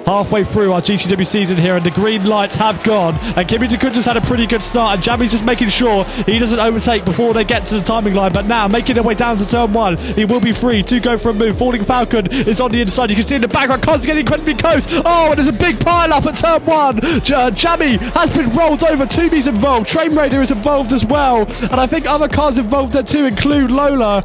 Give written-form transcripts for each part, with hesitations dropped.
halfway through our GTW season here, and the green lights have gone. And Kimi Dakunda's had a pretty good start, and Jammy's just making sure he doesn't overtake before they get to the timing line. But now, making their way down to turn 1, he will be free to go for a move. Falling Falcon is on the inside. You can see in the background, cars getting incredibly close. Oh, and there's a big pile up at turn 1. Jammy has been rolled over. Tubi's involved. Train Raider is involved as well. And I think other cars involved there too include Lola.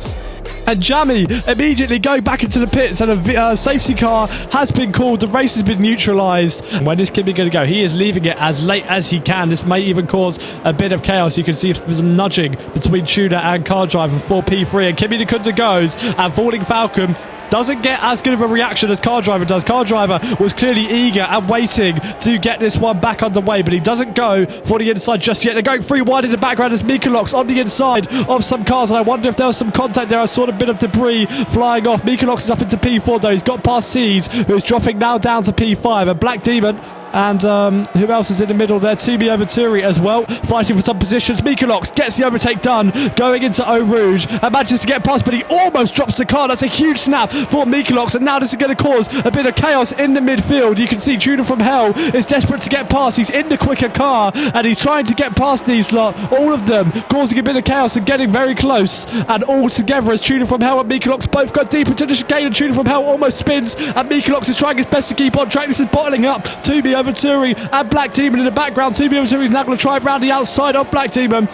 And Jammy immediately going back into the pits, and a safety car has been called. The race has been neutralised. And when is Kimi going to go? He is leaving it as late as he can. This may even cause a bit of chaos. You can see some nudging between Tuner and Car Driver for P3. And Kimi Dakunda goes, and Falling Falcon doesn't get as good of a reaction as Car Driver does. Car Driver was clearly eager and waiting to get this one back underway, but he doesn't go for the inside just yet. They're going free wide in the background as Mikalox on the inside of some cars, and I wonder if there was some contact there. I saw a bit of debris flying off. Mikalox is up into P4 though. He's got past C's, who is dropping now down to P5, and Black Demon and who else is in the middle there? Tubi over Turi as well, fighting for some positions. Mikalox gets the overtake done, going into Eau Rouge, and manages to get past, but he almost drops the car. That's a huge snap for Mikalox, and now this is going to cause a bit of chaos in the midfield. You can see Tuner from Hell is desperate to get past. He's in the quicker car, and he's trying to get past these lot, all of them, causing a bit of chaos and getting very close. And all together as Tuner from Hell and Mikalox both got deep into the chicane, and Tuner from Hell almost spins, and Mikalox is trying his best to keep on track. This is bottling up. Tubi over Turi and Black Demon in the background. Tubi over Turi is now going to try round the outside of Black Demon.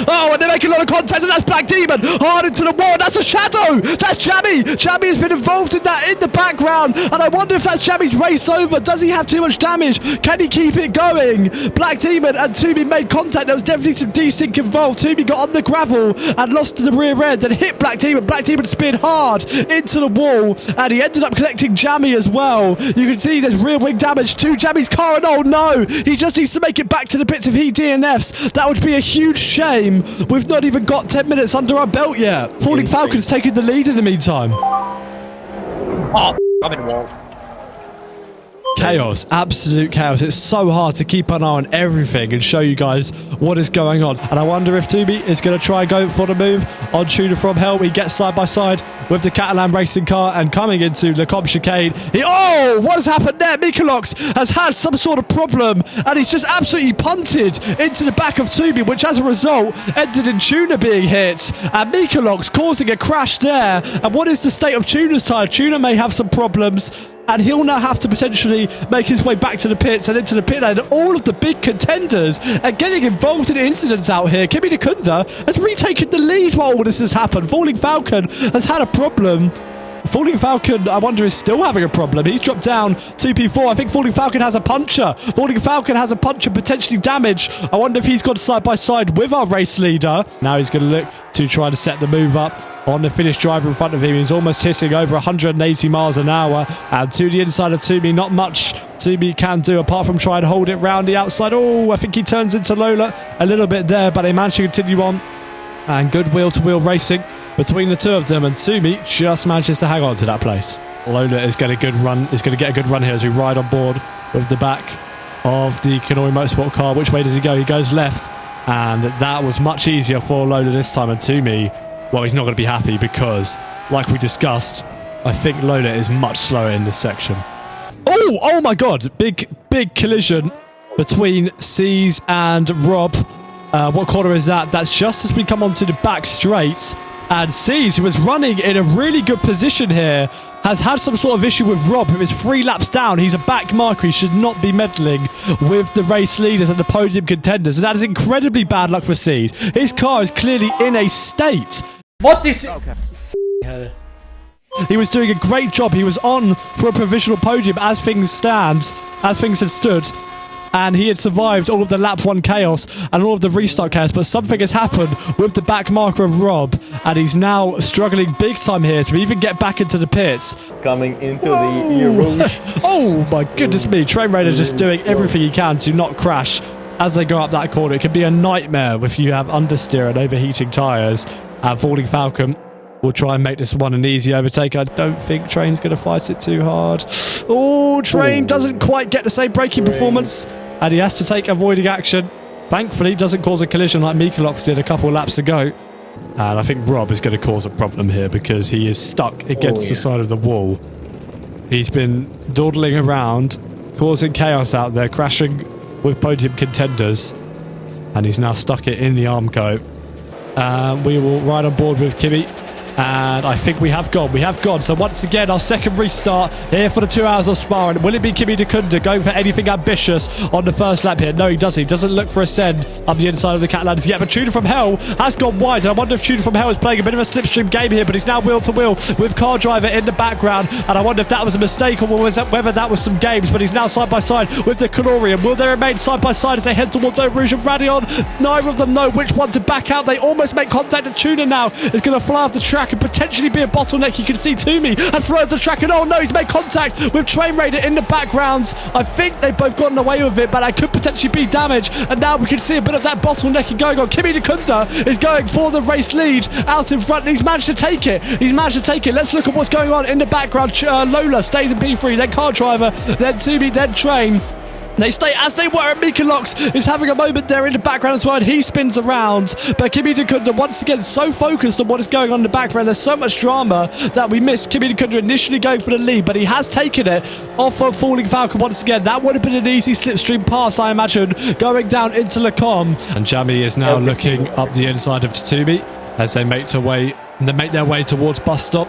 Oh, and they're making a lot of contact, and that's Black Demon hard into the wall. That's a shadow. That's Jammy. Jammy has been involved in that in the background, and I wonder if that's Jammy's race over. Does he have too much damage? Can he keep it going? Black Demon and Tubi made contact. There was definitely some desync involved. Tubi got on the gravel and lost to the rear end and hit Black Demon. Black Demon spin hard into the wall, and he ended up collecting Jammy as well. You can see there's rear wing damage to Jammy's car, and oh no, he just needs to make it back to the pits if he DNFs. That would be a huge shame. We've not even got 10 minutes under our belt yet. Falling Falcon's taking the lead in the meantime. Oh, I'm in wall. Chaos, absolute chaos. It's so hard to keep an eye on everything and show you guys what is going on. And I wonder if Tubi is going to try and go for the move on Tuner from Hell. He gets side by side with the Catalan racing car and coming into the Comp chicane. Oh, what has happened there? Mikalox has had some sort of problem, and he's just absolutely punted into the back of Tubi, which as a result ended in Tuner being hit, and Mikalox causing a crash there. And what is the state of Tuner's tyre? Tuner may have some problems, and he'll now have to potentially make his way back to the pits and into the pit lane. All of the big contenders are getting involved in incidents out here. Kimi Dakunda has retaken the lead while all this has happened. Falling Falcon has had a problem. Falling Falcon, I wonder, is still having a problem. He's dropped down to P4. I think Falling Falcon has a puncher. Falling Falcon has a puncher, potentially damage. I wonder if he's gone side by side with our race leader. Now he's going to look to try to set the move up on the Finnish driver in front of him. He's almost hitting over 180 miles an hour. And to the inside of Tubi, not much Tubi can do apart from try and hold it round the outside. Oh, I think he turns into Lola a little bit there, but they manage to continue on. And good wheel-to-wheel racing between the two of them, and Tubi just manages to hang on to that place. Lola is going to get a good run here as we ride on board with the back of the Kanoi Motorsport car. Which way does he go? He goes left, and that was much easier for Lola this time. And Tubi, well, he's not going to be happy because, like we discussed, I think Lola is much slower in this section. Oh my God! Big collision between C's and Rob. What corner is that? That's just as we come onto the back straight. And C's, who was running in a really good position here, has had some sort of issue with Rob, who is 3 laps down. He's a back marker. He should not be meddling with the race leaders and the podium contenders. And that is incredibly bad luck for C's. His car is clearly in a state. What is it? Okay. He was doing a great job. He was on for a provisional podium as things had stood. And he had survived all of the lap 1 chaos and all of the restart chaos, but something has happened with the back marker of Rob, and he's now struggling big time here to even get back into the pits. Coming into the Eau Rouge. Oh my goodness me, Train Raider just doing everything he can to not crash as they go up that corner. It can be a nightmare if you have understeer and overheating tyres. And Falling Falcon will try and make this one an easy overtake. I don't think Train's going to fight it too hard. Oh, Train doesn't quite get the same braking performance, and he has to take avoiding action. Thankfully, it doesn't cause a collision like Mikalox did a couple of laps ago. And I think Rob is going to cause a problem here because he is stuck against the side of the wall. He's been dawdling around, causing chaos out there, crashing with podium contenders, and he's now stuck it in the Armco. We will ride on board with Kimi. And I think we have gone. We have gone. So once again, our second restart here for the 2 hours of sparring. Will it be Kimi D'Cunda going for anything ambitious on the first lap here? No, he doesn't. He doesn't look for a send up the inside of the Catalans yet. But Tudor from Hell has gone wide. And I wonder if Tudor from Hell is playing a bit of a slipstream game here. But he's now wheel to wheel with Car Driver in the background. And I wonder if that was a mistake or whether that was some games. But he's now side by side with the Canorian. Will they remain side by side as they head towards Eau Rouge and Radion? Neither of them know which one to back out. They almost make contact. And Tudor now is going to fly off the track and potentially be a bottleneck. You can see Toomey has flown off the track, and oh no, he's made contact with Train Raider in the background. I think they've both gotten away with it, but that could potentially be damage. And now we can see a bit of that bottlenecking going on. Kimi D'Cunda is going for the race lead out in front, and he's managed to take it. Let's look at what's going on in the background. Lola stays in P3, then Car Driver, then Toomey, then Train. They stay as they were, and Mikalox is having a moment there in the background as well, and he spins around. But Kimi D'Cunda, once again, so focused on what is going on in the background. There's so much drama that we missed Kimi D'Cunda initially going for the lead, but he has taken it off of Falling Falcon once again. That would have been an easy slipstream pass, I imagine, going down into Lecom. And Jamie is now looking up the inside of Toomey as they make their way towards bus stop.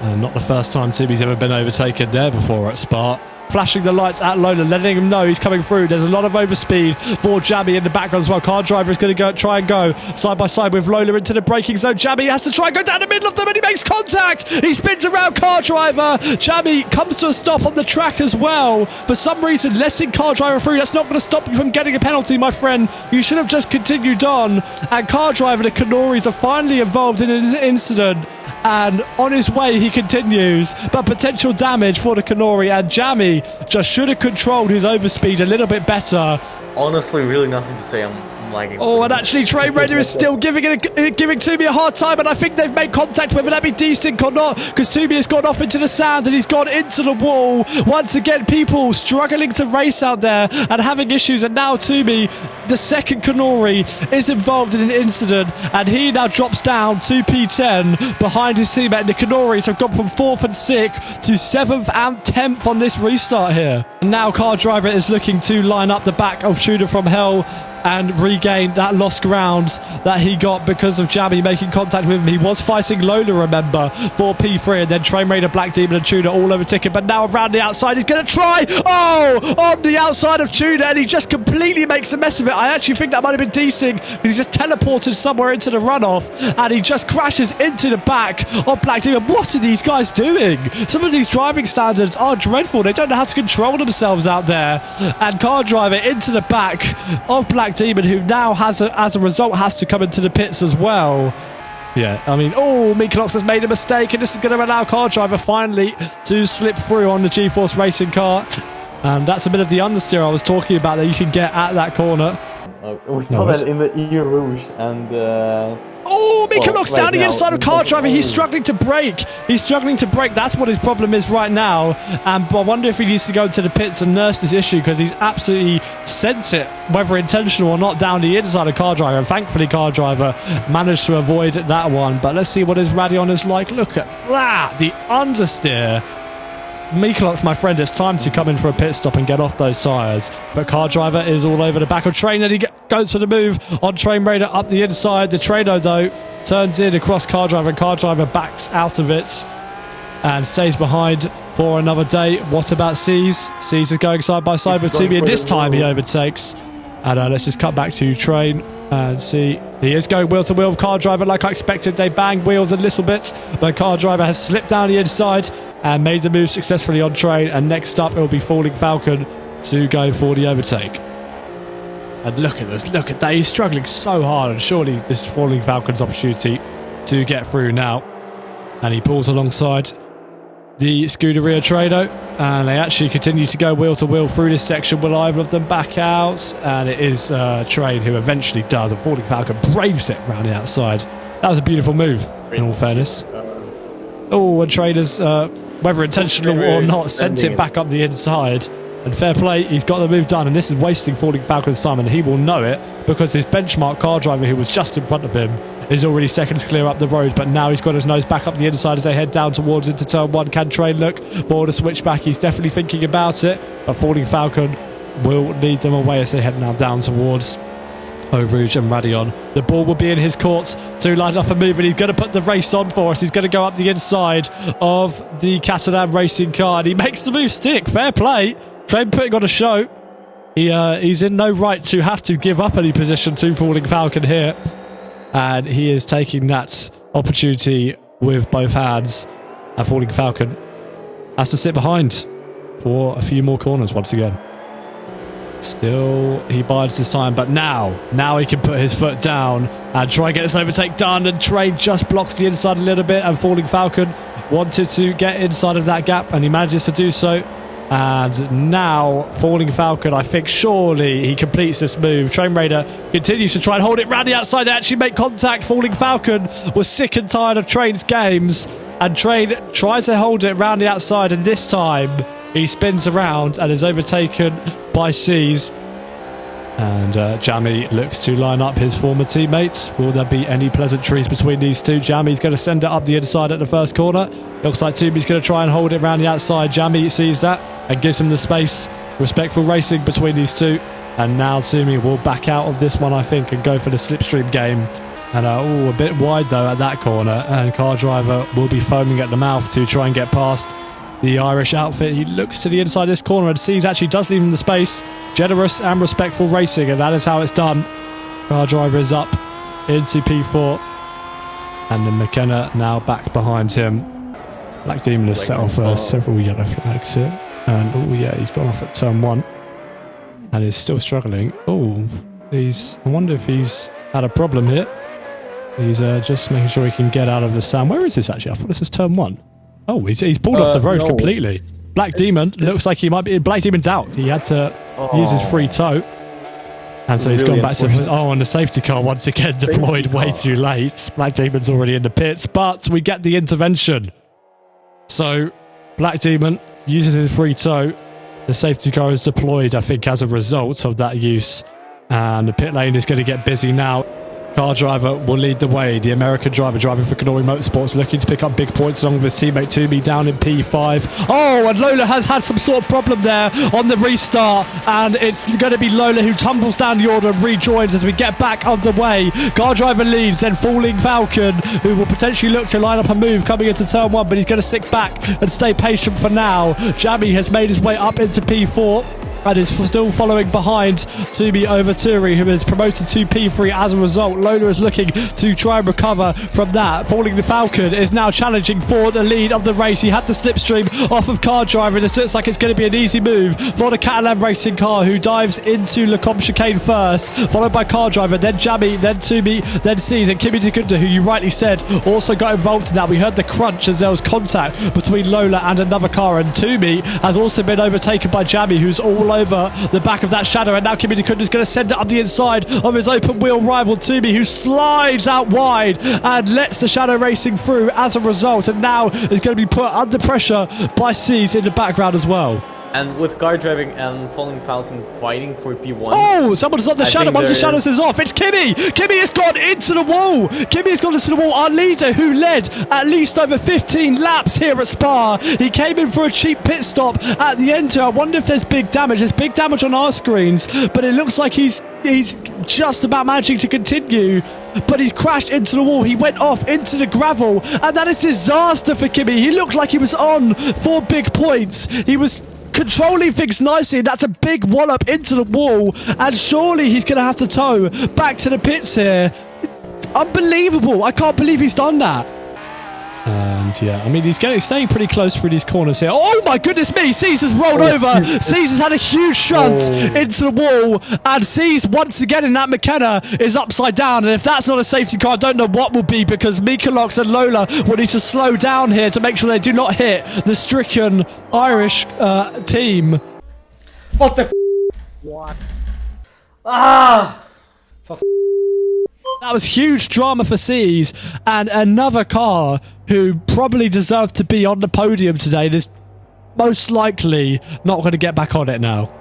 Not the first time Toomey's ever been overtaken there before at Spa. Flashing the lights at Lola, letting him know he's coming through. There's a lot of overspeed for Jamie in the background as well. Car Driver is going to try and go side by side with Lola into the braking zone. Jamie has to try and go down the middle of them, and he makes contact. He spins around Car Driver. Jamie comes to a stop on the track as well. For some reason, letting Car Driver through, that's not going to stop you from getting a penalty, my friend. You should have just continued on. And Car Driver, the Canoris, are finally involved in an incident. And on his way, he continues, but potential damage for the Canori, and Jamie just should have controlled his overspeed a little bit better. Honestly, really nothing to say. I'm lagging. Oh, and actually, Train Raider is still giving Toomey a hard time, and I think they've made contact, whether that be desync or not, because Toomey has gone off into the sand and he's gone into the wall. Once again, people struggling to race out there and having issues, and now Toomey, the second Canori, is involved in an incident, and he now drops down to P10 behind his teammate, and the Canoris have gone from 4th and 6th to 7th and 10th on this restart here. And now Car Driver is looking to line up the back of Shooter from Hell and regain that lost ground that he got because of Jamie making contact with him. He was fighting Lola, remember, for P3, and then Train Raider, Black Demon and Tudor all over ticket, but now around the outside, he's going to try, on the outside of Tudor, and he just completely makes a mess of it. I actually think that might have been desync, because he just teleported somewhere into the runoff, and he just crashes into the back of Black Demon. What are these guys doing? Some of these driving standards are dreadful. They don't know how to control themselves out there, and Car Driver into the back of Black Demon, who now as a result has to come into the pits as well. Yeah, I mean, Mikalox has made a mistake, and this is going to allow Car Driver finally to slip through on the GeForce racing car. And that's a bit of the understeer I was talking about that you can get at that corner. We saw that in the Eau Rouge, and Mikalox down the inside of Car Driver. He's struggling to brake. That's what his problem is right now. And I wonder if he needs to go to the pits and nurse this issue, because he's absolutely sent it, whether intentional or not, down the inside of Car Driver. And thankfully, Car Driver managed to avoid that one. But let's see what his Radion is like. Look at that, the understeer. Mikalox, my friend, it's time to come in for a pit stop and get off those tyres. But Car Driver is all over the back of Train, and he goes for the move on Train Raider up the inside. The Traino, though, turns in across Car Driver, and Car Driver backs out of it and stays behind for another day. What about Seas? Seas is going side by side with Toomey, and this time he overtakes. And let's just cut back to Train and see. He is going wheel to wheel with Car Driver like I expected. They bang wheels a little bit, but Car Driver has slipped down the inside and made the move successfully on Train. And next up, it will be Falling Falcon to go for the overtake. And look at this, look at that. He's struggling so hard, and surely this is Falling Falcon's opportunity to get through now. And he pulls alongside the Scuderia Trado, and they actually continue to go wheel to wheel through this section. Will either of them back out? And it is Train who eventually does, and Falling Falcon braves it around the outside. That was a beautiful move, in all fairness. And Trader's, whether intentional or not, sent it back up the inside. And fair play, he's got the move done, and this is wasting Falling Falcon's time, and he will know it, because his benchmark Car Driver, who was just in front of him, is already seconds clear up the road, but now he's got his nose back up the inside as they head down towards into turn 1. Can Train look for the switchback? He's definitely thinking about it, but Falling Falcon will lead them away as they head now down towards Eau Rouge and Radion. The ball will be in his courts to line up a move, and he's going to put the race on for us. He's going to go up the inside of the Catalan racing car, and he makes the move stick. Fair play. Train putting on a show. He's in no right to have to give up any position to Falling Falcon here, and he is taking that opportunity with both hands. And Falling Falcon has to sit behind for a few more corners once again. Still, he bides his time, but now he can put his foot down and try and get this overtake done, and Train just blocks the inside a little bit, and Falling Falcon wanted to get inside of that gap, and he manages to do so. And now Falling Falcon, I think surely he completes this move. Train Raider continues to try and hold it round the outside to actually make contact. Falling Falcon was sick and tired of Train's games, and Train tries to hold it round the outside, and this time he spins around and is overtaken by Seas. And Jamie looks to line up his former teammates. Will there be any pleasantries between these two? Jamie's going to send it up the inside at the first corner. Looks like Toomey's going to try and hold it around the outside. Jamie sees that and gives him the space. Respectful racing between these two. And now Toomey will back out of this one, I think, and go for the slipstream game. And a bit wide though at that corner. And car driver will be foaming at the mouth to try and get past the Irish outfit. He looks to the inside of this corner and sees actually does leave him the space. Generous and respectful racing, and that is how it's done. Car driver is up into P4, and then McKenna now back behind him. Black Demon has set off several yellow flags here, and oh yeah, he's gone off at turn 1 and is still struggling. I wonder if he's had a problem here. He's just making sure he can get out of the sand. Where is this actually? I thought this was turn 1. Oh, he's pulled off the road completely. Black Demon looks like he might be. Black Demon's out. He had to use his free toe, and so he's gone back to. And the safety car once again deployed way too late. Black Demon's already in the pits, but we get the intervention. So Black Demon uses his free toe. The safety car is deployed, I think, as a result of that use, and the pit lane is going to get busy now. Car driver will lead the way. The American driver driving for Kanori Motorsports, looking to pick up big points along with his teammate Toomey down in P5. Oh, and Lola has had some sort of problem there on the restart, and it's going to be Lola who tumbles down the order and rejoins as we get back underway. Car driver leads, then Falling Falcon, who will potentially look to line up a move coming into turn 1, but he's going to stick back and stay patient for now. Jamie has made his way up into P4 and is still following behind Toomey over Turi, who is promoted to P3 as a result. Lola is looking to try and recover from that. Falling the Falcon is now challenging for the lead of the race. He had the slipstream off of car driver, and it looks like it's going to be an easy move for the Catalan racing car, who dives into Le Combe chicane first, followed by car driver, then Jamie, then Toomey, then Seas, and Kimi Degunda, who you rightly said also got involved in that. We heard the crunch as there was contact between Lola and another car, and Toomey has also been overtaken by Jamie, who's all over the back of that shadow, and now Kimi Degunda is going to send it up the inside of his open wheel rival Toomey, who slides out wide and lets the shadow racing through as a result, and now is going to be put under pressure by Seas in the background as well. And with car driving and Falling Falcon fighting for P1. Oh, someone's on the shadow. One of the shadows is off. It's Kimi. Kimi has gone into the wall. Kimi has gone into the wall. Our leader, who led at least over 15 laps here at Spa. He came in for a cheap pit stop at the end here. I wonder if there's big damage. There's big damage on our screens, but it looks like he's just about managing to continue. But he's crashed into the wall. He went off into the gravel, and that is disaster for Kimi. He looked like he was on for big points. He was controlling things nicely, and that's a big wallop into the wall, and surely he's going to have to tow back to the pits here. Unbelievable. I can't believe he's done that. And yeah, I mean, he's staying pretty close through these corners here. Oh my goodness me, Seas has rolled over. Seas has had a huge shunt into the wall, and Seas once again in that McKenna is upside down, and if that's not a safety car, I don't know what will be, because Mikalox and Lola will need to slow down here to make sure they do not hit the stricken Irish team. What the What? Ah! For That was huge drama for Seas, and another car who probably deserved to be on the podium today and is most likely not going to get back on it now.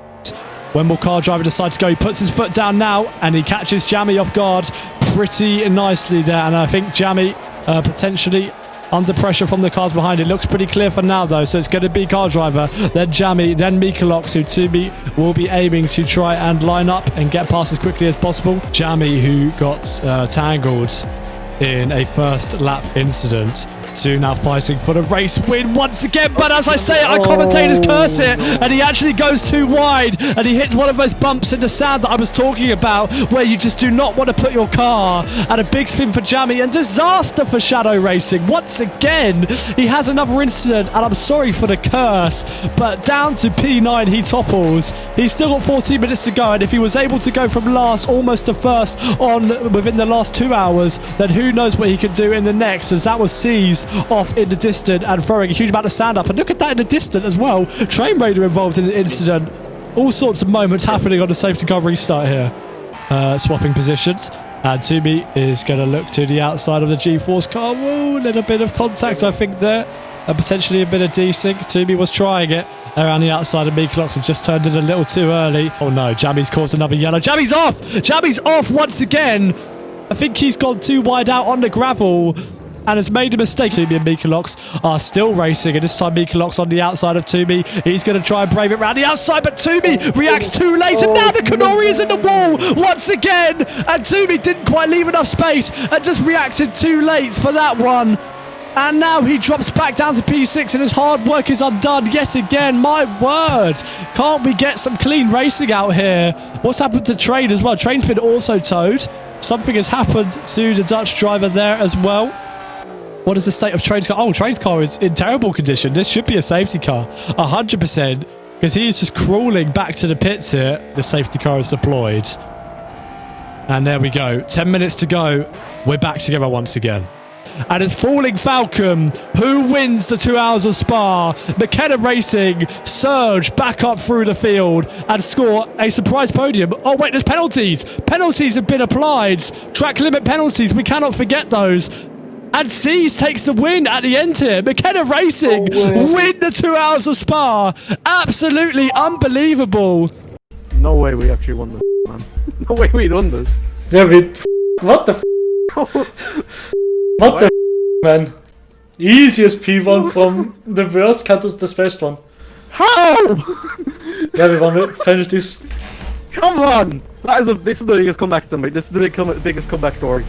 When will car driver decide to go? He puts his foot down now, and he catches Jammy off guard pretty nicely there. And I think Jammy potentially under pressure from the cars behind. It looks pretty clear for now, though. So it's going to be car driver, then Jammy, then Mikalox, who Toomey will be aiming to try and line up and get past as quickly as possible. Jammy, who got tangled in a first lap incident, to now fighting for the race win once again. But as I say it, our commentators curse it, and he actually goes too wide, and he hits one of those bumps in the sand that I was talking about, where you just do not want to put your car. And a big spin for Jammy, and disaster for Shadow Racing. Once again, he has another incident, and I'm sorry for the curse, but down to P9 he topples. He's still got 14 minutes to go, and if he was able to go from last almost to first within the last 2 hours, then who knows what he can do in the next, as that was C's off in the distance and throwing a huge amount of sand up. And look at that in the distance as well. Train Raider involved in an incident. All sorts of moments happening on the safety car restart here. Swapping positions. And Toomey is going to look to the outside of the G-Force car. Whoa, a little bit of contact, I think, there. And potentially a bit of desync. Toomey was trying it around the outside of Mikalox and just turned it a little too early. Oh no, Jammy's caused another yellow. Jammy's off! Jammy's off once again! I think he's gone too wide out on the gravel and has made a mistake. Toomey and Mikalox are still racing, and this time Mikalox on the outside of Toomey. He's going to try and brave it around the outside, but Toomey reacts too late, and now the Canori is in the wall once again, and Toomey didn't quite leave enough space and just reacted too late for that one. And now he drops back down to P6, and his hard work is undone yet again. My word. Can't we get some clean racing out here? What's happened to Train as well? Train's been also towed. Something has happened to the Dutch driver there as well. What is the state of Train's car? Oh, Train's car is in terrible condition. This should be a safety car. 100%. Because he is just crawling back to the pits here. The safety car is deployed. And there we go. 10 minutes to go. We're back together once again. And it's Falling Falcon who wins the 2 hours of Spa. McKenna Racing surge back up through the field and score a surprise podium. Oh wait, there's penalties. Penalties have been applied. Track limit penalties. We cannot forget those. And C's takes the win at the end here. McKenna Racing win the 2 hours of Spa. Absolutely unbelievable. No way we actually won this, man. No way we won this. Yeah, what the What the man? Easiest P1 from the worst cut to the best one. How? Yeah, we want to finish this. Come on! This is the biggest comeback story. This is the biggest comeback story.